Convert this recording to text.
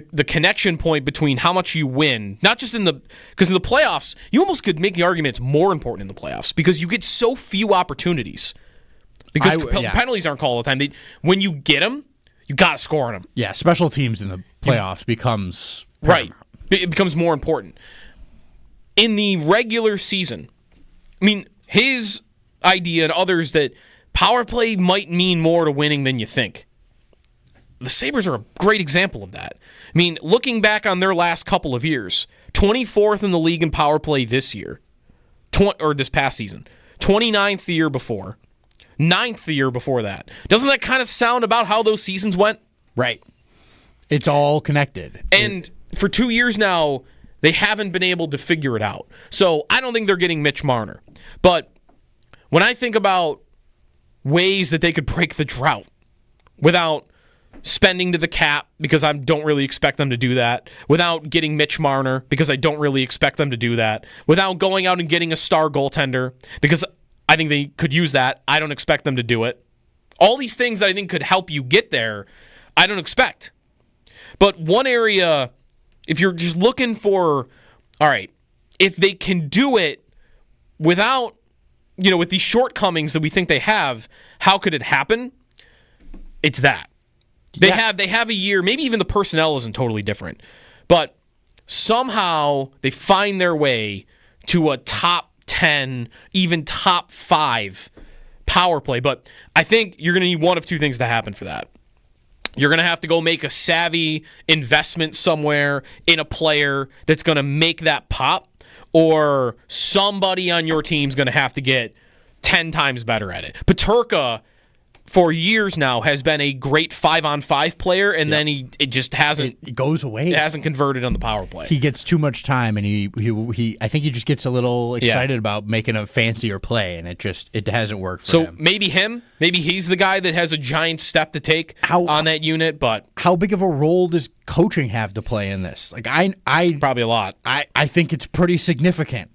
the connection point between how much you win, not just because in the playoffs, you almost could make the argument it's more important in the playoffs because you get so few opportunities. Because penalties aren't called all the time. When you get them, you got to score on them. Yeah, special teams in the playoffs becomes paramount. Right. It becomes more important. In the regular season, I mean, his idea and others that power play might mean more to winning than you think. The Sabres are a great example of that. I mean, looking back on their last couple of years, 24th in the league in power play this year, or this past season, 29th the year before, 9th the year before that. Doesn't that kind of sound about how those seasons went? Right. It's all connected. And for 2 years now, they haven't been able to figure it out. So I don't think they're getting Mitch Marner. But when I think about ways that they could break the drought without spending to the cap, because I don't really expect them to do that, without getting Mitch Marner, because I don't really expect them to do that, without going out and getting a star goaltender, because I think they could use that. I don't expect them to do it. All these things that I think could help you get there, I don't expect. But one area, if you're just looking for, all right, if they can do it without, with these shortcomings that we think they have, how could it happen? It's that. They have a year, maybe even the personnel isn't totally different, but somehow they find their way to a top 10, even top 5 power play. But I think you're going to need one of two things to happen for that. You're going to have to go make a savvy investment somewhere in a player that's going to make that pop, or somebody on your team's going to have to get 10 times better at it. Peterka, for years now, has been a great 5-on-5 player, and then it just hasn't. It goes away. It hasn't converted on the power play. He gets too much time, and he I think he just gets a little excited about making a fancier play, and it hasn't worked for him. So maybe him. Maybe he's the guy that has a giant step to take on that unit. But how big of a role does coaching have to play in this? Like I probably a lot. I think it's pretty significant.